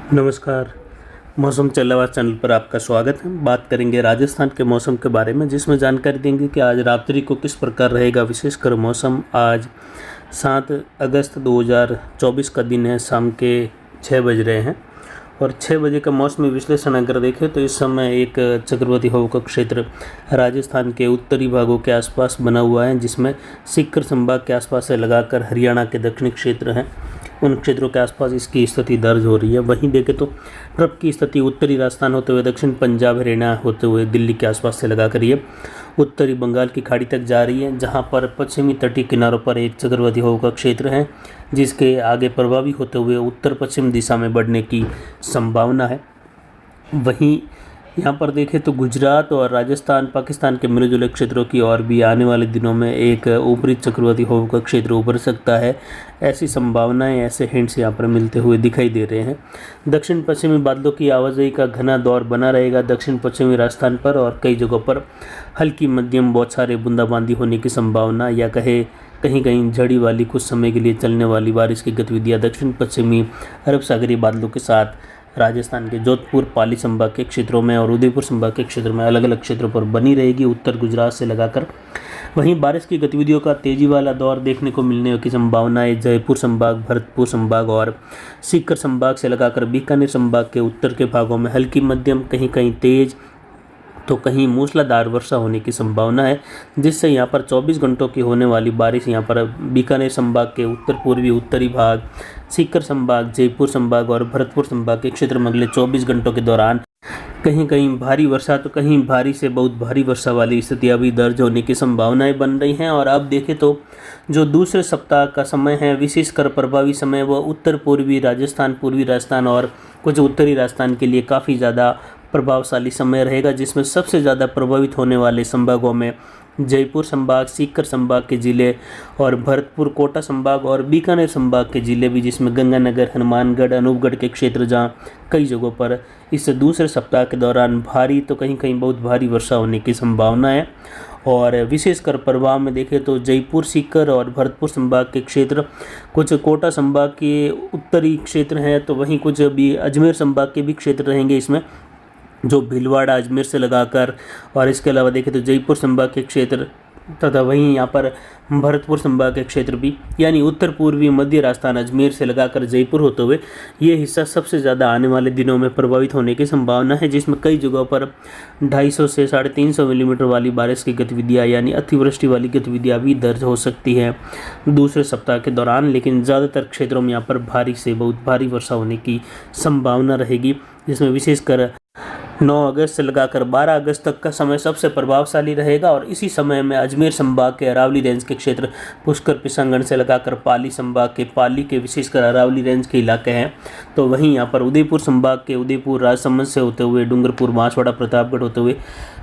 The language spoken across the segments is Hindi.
नमस्कार। मौसम चलावा चैनल पर आपका स्वागत है। बात करेंगे राजस्थान के मौसम के बारे में, जिसमें जानकारी देंगे कि आज रात्रि को किस प्रकार रहेगा विशेषकर मौसम। आज 7 अगस्त 2024 का दिन है, शाम के 6 बज रहे हैं और 6 बजे का मौसमी विश्लेषण अगर देखें तो इस समय एक चक्रवाती हवा का क्षेत्र राजस्थान के उत्तरी भागों के आसपास बना हुआ है, जिसमें सीकर संभाग के आसपास से लगाकर हरियाणा के दक्षिणी क्षेत्र हैं, उन क्षेत्रों के आसपास इसकी स्थिति दर्ज हो रही है। वहीं देखें तो ट्रफ की स्थिति उत्तरी राजस्थान होते हुए दक्षिण पंजाब हरियाणा होते हुए दिल्ली के आसपास से लगाकर ये उत्तरी बंगाल की खाड़ी तक जा रही है, जहां पर पश्चिमी तटीय किनारों पर एक चक्रवाती हवा का क्षेत्र है, जिसके आगे प्रभावी होते हुए उत्तर पश्चिम दिशा में बढ़ने की संभावना है। वहीं यहाँ पर देखें तो गुजरात और राजस्थान पाकिस्तान के मिले जुले क्षेत्रों की और भी आने वाले दिनों में एक ऊपरी चक्रवाती हवा का क्षेत्र उभर सकता है। ऐसी संभावनाएं, ऐसे हिंट्स यहाँ पर मिलते हुए दिखाई दे रहे हैं। दक्षिण पश्चिमी बादलों की आवाजाही का घना दौर बना रहेगा दक्षिण पश्चिमी राजस्थान पर, और कई जगहों पर हल्की मध्यम बौछारें बूंदाबांदी होने की संभावना, या कहीं कहीं झड़ी वाली कुछ समय के लिए चलने वाली बारिश की गतिविधियाँ दक्षिण पश्चिमी अरब सागरीय बादलों के साथ राजस्थान के जोधपुर पाली संभाग के क्षेत्रों में और उदयपुर संभाग के क्षेत्रों में अलग अलग क्षेत्रों पर बनी रहेगी, उत्तर गुजरात से लगाकर। वहीं बारिश की गतिविधियों का तेजी वाला दौर देखने को मिलने की संभावनाएं जयपुर संभाग, भरतपुर संभाग और सीकर संभाग से लगाकर बीकानेर संभाग के उत्तर के भागों में हल्की मध्यम, कहीं कहीं तेज तो कहीं मूसलाधार वर्षा होने की संभावना है, जिससे यहाँ पर 24 घंटों की होने वाली बारिश यहाँ पर बीकानेर संभाग के उत्तर पूर्वी उत्तरी भाग, सीकर संभाग, जयपुर संभाग और भरतपुर संभाग के क्षेत्र में अगले 24 घंटों के दौरान कहीं कहीं भारी वर्षा तो कहीं भारी से बहुत भारी वर्षा वाली स्थितियाँ भी दर्ज होने की संभावनाएं बन रही हैं। और अब देखें तो जो दूसरे सप्ताह का समय है, विशेषकर प्रभावी समय, वह उत्तर पूर्वी राजस्थान, पूर्वी राजस्थान और कुछ उत्तरी राजस्थान के लिए काफ़ी ज़्यादा प्रभावशाली समय रहेगा, जिसमें सबसे ज़्यादा प्रभावित होने वाले संभागों में जयपुर संभाग, सीकर संभाग के ज़िले और भरतपुर कोटा संभाग और बीकानेर संभाग के ज़िले भी, जिसमें गंगानगर, हनुमानगढ़, अनूपगढ़ के क्षेत्र, जहां कई जगहों पर इस दूसरे सप्ताह के दौरान भारी तो कहीं कहीं बहुत भारी वर्षा होने की संभावना है। और विशेषकर प्रभाव में देखें तो जयपुर, सीकर और भरतपुर संभाग के क्षेत्र, कुछ कोटा संभाग के उत्तरी क्षेत्र हैं, तो वहीं कुछ भी अजमेर संभाग के भी क्षेत्र रहेंगे इसमें, जो भीलवाड़ा अजमेर से लगाकर, और इसके अलावा देखें तो जयपुर संभाग के क्षेत्र तथा वहीं यहाँ पर भरतपुर संभाग के क्षेत्र भी, यानी उत्तर पूर्वी मध्य राजस्थान अजमेर से लगाकर जयपुर होते हुए ये हिस्सा सबसे ज़्यादा आने वाले दिनों में प्रभावित होने की संभावना है, जिसमें कई जगहों पर 250 से 350 मिलीमीटर वाली बारिश की गतिविधियाँ यानी अतिवृष्टि वाली गतिविधियाँ भी दर्ज हो सकती हैं दूसरे सप्ताह के दौरान। लेकिन ज़्यादातर क्षेत्रों में यहाँ पर भारी से बहुत भारी वर्षा होने की संभावना रहेगी, जिसमें विशेषकर 9 अगस्त से लगाकर 12 अगस्त तक का समय सबसे प्रभावशाली रहेगा। और इसी समय में अजमेर संभाग के अरावली रेंज के क्षेत्र, पुष्कर पिसांगण से लगाकर पाली संभाग के पाली के विशेषकर अरावली रेंज के इलाके हैं, तो वहीं यहाँ पर उदयपुर संभाग के उदयपुर राजसमंद से होते हुए डूंगरपुर, बांसवाड़ा, प्रतापगढ़ होते हुए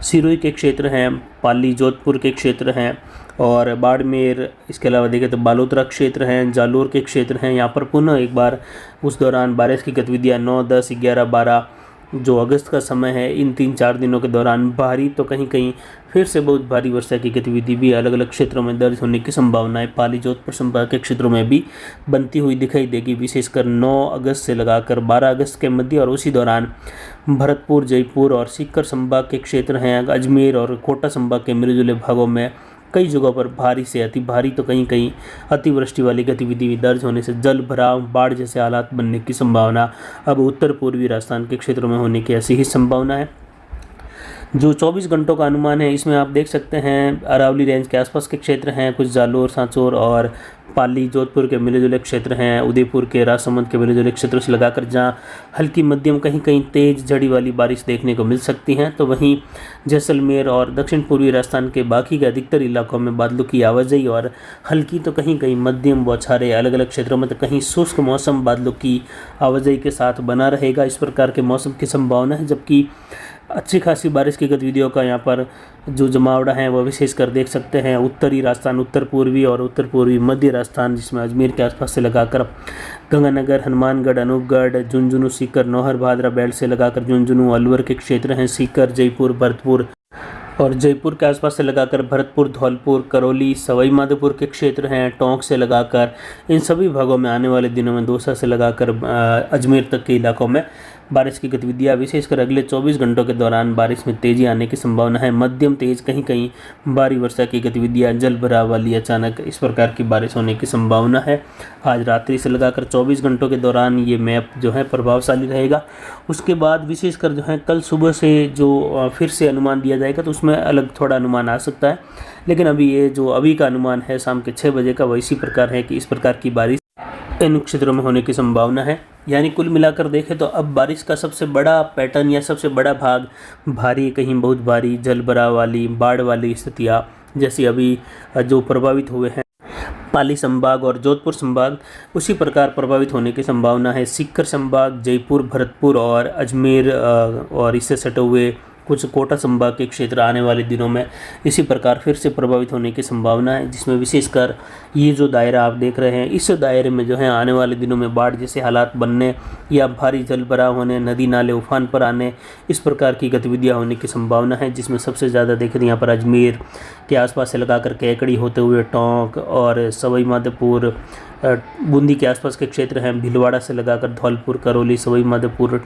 सिरोही के क्षेत्र हैं, पाली जोधपुर के क्षेत्र हैं और बाड़मेर, इसके अलावा देखें तो बालोतरा क्षेत्र हैं, जालोर के क्षेत्र हैं। यहाँ पर पुनः एक बार उस दौरान बारिश की गतिविधियाँ 9, 10, 11, 12 जो अगस्त का समय है, इन 3-4 दिनों के दौरान भारी तो कहीं कहीं फिर से बहुत भारी वर्षा की गतिविधि भी अलग अलग क्षेत्रों में दर्ज होने की संभावना है। पाली जोधपुर संभाग के क्षेत्रों में भी बनती हुई दिखाई देगी, विशेषकर 9 अगस्त से लगाकर 12 अगस्त के मध्य, और उसी दौरान भरतपुर, जयपुर और सीकर संभाग के क्षेत्र हैं, अजमेर और कोटा संभाग के मिले जुले भागों में कई जगहों पर भारी से अति भारी तो कहीं कहीं अतिवृष्टि वाली गतिविधि भी दर्ज होने से जल भराव, बाढ़ जैसे हालात बनने की संभावना अब उत्तर पूर्वी राजस्थान के क्षेत्रों में होने की ऐसी ही संभावना है। जो 24 घंटों का अनुमान है, इसमें आप देख सकते हैं अरावली रेंज के आसपास के क्षेत्र हैं, कुछ जालोर, सांचौर और पाली जोधपुर के मिले जुले क्षेत्र हैं, उदयपुर के राजसमंद के मिले जुले क्षेत्रों से लगाकर जहां हल्की मध्यम कहीं कहीं तेज झड़ी वाली बारिश देखने को मिल सकती हैं, तो वहीं जैसलमेर और दक्षिण पूर्वी राजस्थान के बाकी के अधिकतर इलाकों में बादलों की आवाजाही और हल्की तो कहीं कहीं मध्यम बौछारें अलग अलग क्षेत्रों में, तो कहीं शुष्क मौसम बादलों की आवाजाही के साथ बना रहेगा। इस प्रकार के मौसम की संभावना है, जबकि अच्छी खासी बारिश की गतिविधियों का यहाँ पर जो जमावड़ा है वह विशेषकर देख सकते हैं उत्तरी राजस्थान, उत्तर पूर्वी और उत्तर पूर्वी मध्य राजस्थान, जिसमें अजमेर के आसपास से लगाकर गंगानगर, हनुमानगढ़, अनूपगढ़, झुंझुनू, सीकर, नौहर, भादरा बेल्ट से लगाकर झुंझुनू, अलवर के क्षेत्र हैं, सीकर, जयपुर, भरतपुर और जयपुर के आसपास से लगाकर भरतपुर, धौलपुर, करौली, सवाई माधोपुर के क्षेत्र हैं, टोंक से लगाकर इन सभी भागों में आने वाले दिनों में दौसा से लगाकर अजमेर तक के इलाकों में बारिश की गतिविधियाँ, विशेषकर अगले 24 घंटों के दौरान बारिश में तेज़ी आने की संभावना है। मध्यम तेज, कहीं कहीं भारी वर्षा की गतिविधियाँ, जल भराव वाली अचानक इस प्रकार की बारिश होने की संभावना है। आज रात्रि से लगाकर 24 घंटों के दौरान ये मैप जो है प्रभावशाली रहेगा। उसके बाद विशेषकर जो है कल सुबह से जो फिर से अनुमान दिया जाएगा तो उसमें अलग थोड़ा अनुमान आ सकता है, लेकिन अभी ये जो अभी का अनुमान है शाम के 6 बजे का, वह इसी प्रकार है कि इस प्रकार की बारिश इन क्षेत्रों में होने की संभावना है। यानी कुल मिलाकर देखें तो अब बारिश का सबसे बड़ा पैटर्न या सबसे बड़ा भाग भारी, कहीं बहुत भारी, जल भराव वाली, बाढ़ वाली स्थितियाँ जैसी अभी जो प्रभावित हुए हैं पाली संभाग और जोधपुर संभाग, उसी प्रकार प्रभावित होने की संभावना है। सीकर संभाग, जयपुर, भरतपुर और अजमेर और इससे सटे हुए कुछ कोटा संभाग के क्षेत्र आने वाले दिनों में इसी प्रकार फिर से प्रभावित होने की संभावना है, जिसमें विशेषकर ये जो दायरा आप देख रहे हैं, इस दायरे में जो है आने वाले दिनों में बाढ़ जैसे हालात बनने या भारी जल भराव होने, नदी नाले उफान पर आने, इस प्रकार की गतिविधियां होने की संभावना है। जिसमें सबसे ज़्यादा देखें यहाँ पर अजमेर के आसपास से लगाकर कैकड़ी होते हुए टोंक और सवाई माधोपुर, बूंदी के आसपास के क्षेत्र हैं, भीलवाड़ा से लगाकर धौलपुर, करौली, सवाई माधोपुर,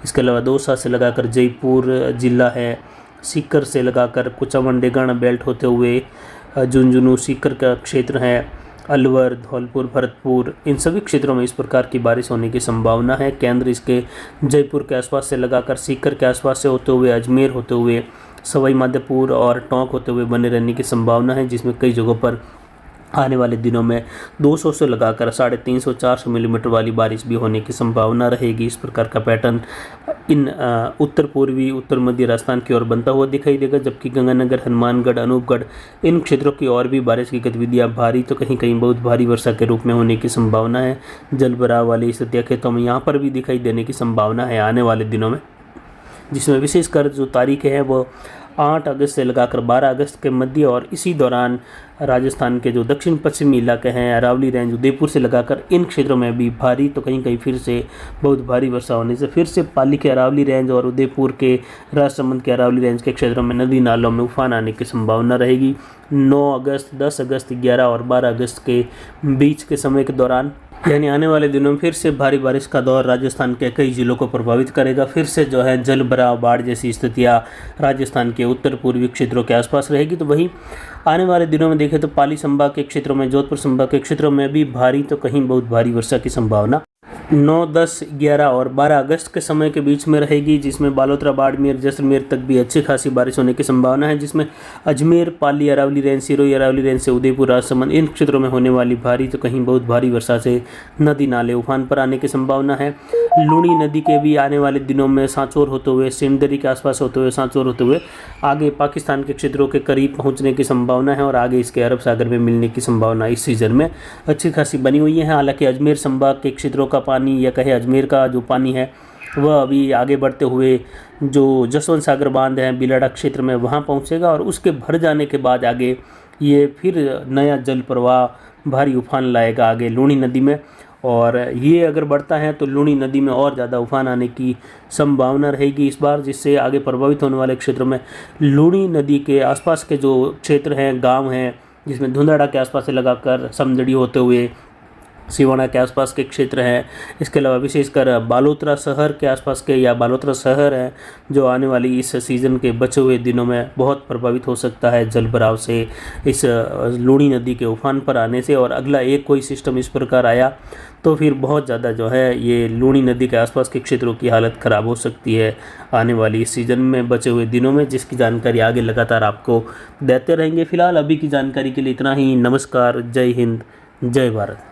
इसके अलावा दौसा से लगाकर जयपुर जिला है, सीकर से लगाकर कुचामंडेगढ़ बेल्ट होते हुए झुंझुनू सीकर का क्षेत्र है, अलवर, धौलपुर, भरतपुर, इन सभी क्षेत्रों में इस प्रकार की बारिश होने की संभावना है। केंद्र इसके जयपुर के आसपास से लगाकर सीकर के आसपास से होते हुए अजमेर होते हुए सवाई माधोपुर और टोंक होते हुए बने रहने की संभावना है, जिसमें कई जगहों पर आने वाले दिनों में 200 से लगाकर 350-400 मिलीमीटर वाली बारिश भी होने की संभावना रहेगी। इस प्रकार का पैटर्न इन उत्तर पूर्वी, उत्तर मध्य राजस्थान की ओर बनता हुआ दिखाई देगा, जबकि गंगानगर, हनुमानगढ़, अनूपगढ़ इन क्षेत्रों की ओर भी बारिश की गतिविधियाँ भारी तो कहीं कहीं बहुत भारी वर्षा के रूप में होने की संभावना है। जल भराव वाली स्थितियाँ खेतों में यहाँ पर भी दिखाई देने की संभावना है आने वाले दिनों में, जिसमें विशेषकर जो तारीखें हैं वो 8 अगस्त से लगाकर 12 अगस्त के मध्य और इसी दौरान राजस्थान के जो दक्षिण पश्चिमी इलाके हैं, अरावली रेंज, उदयपुर से लगाकर इन क्षेत्रों में भी भारी तो कहीं कहीं फिर से बहुत भारी वर्षा होने से फिर से पाली के अरावली रेंज और उदयपुर के राजसमंद के अरावली रेंज के क्षेत्रों में नदी नालों में उफान आने की संभावना रहेगी। 9 अगस्त, 10 अगस्त, 11 और 12 अगस्त के बीच के समय के दौरान, यानी आने वाले दिनों में फिर से भारी बारिश का दौर राजस्थान के कई जिलों को प्रभावित करेगा। फिर से जो है जल भराव, बाढ़ जैसी स्थितियाँ राजस्थान के उत्तर पूर्वी क्षेत्रों के आसपास रहेगी। तो वहीं आने वाले दिनों में देखें तो पाली संभाग के क्षेत्रों में, जोधपुर संभाग के क्षेत्रों में भी भारी तो कहीं बहुत भारी वर्षा की संभावना 9, 10, 11 और 12 अगस्त के समय के बीच में रहेगी, जिसमें बालोतरा, बाड़मेर, जैसलमेर तक भी अच्छी खासी बारिश होने की संभावना है, जिसमें अजमेर, पाली, अरावली रेंज, सिरोही अरावली रेंज से उदयपुर, राजसमंद इन क्षेत्रों में होने वाली भारी तो कहीं बहुत भारी वर्षा से नदी नाले उफान पर आने की संभावना है। लूणी नदी के भी आने वाले दिनों में सांचौर होते हुए, सिंदरी के आसपास होते हुए, सांचौर होते हुए आगे पाकिस्तान के क्षेत्रों के करीब पहुँचने की संभावना है और आगे इसके अरब सागर में मिलने की संभावना इस सीजन में अच्छी खासी बनी हुई है। हालांकि अजमेर संभाग के क्षेत्रों का पानी या कहे अजमेर का जो पानी है वह अभी आगे बढ़ते हुए जो जसवंत सागर बांध है बिलाड़ा क्षेत्र में वहाँ पहुँचेगा और उसके भर जाने के बाद आगे ये फिर नया जल प्रवाह भारी उफान लाएगा आगे लूणी नदी में, और ये अगर बढ़ता है तो लूणी नदी में और ज़्यादा उफान आने की संभावना रहेगी इस बार, जिससे आगे प्रभावित होने वाले क्षेत्रों में लूणी नदी के आसपास के जो क्षेत्र हैं, गांव हैं, जिसमें धुंधाड़ा के आसपास से लगाकर समझड़ी होते हुए सिवाना के आसपास के क्षेत्र हैं, इसके अलावा विशेषकर बालोतरा शहर के आसपास के या बालोतरा शहर है जो आने वाली इस सीज़न के बचे हुए दिनों में बहुत प्रभावित हो सकता है जल भराव से, इस लूणी नदी के उफान पर आने से। और अगला एक कोई सिस्टम इस प्रकार आया तो फिर बहुत ज़्यादा जो है ये लूणी नदी के आसपास के क्षेत्रों की हालत ख़राब हो सकती है आने वाली इस सीज़न में बचे हुए दिनों में, जिसकी जानकारी आगे लगातार आपको देते रहेंगे। फिलहाल अभी की जानकारी के लिए इतना ही। नमस्कार, जय हिंद, जय भारत।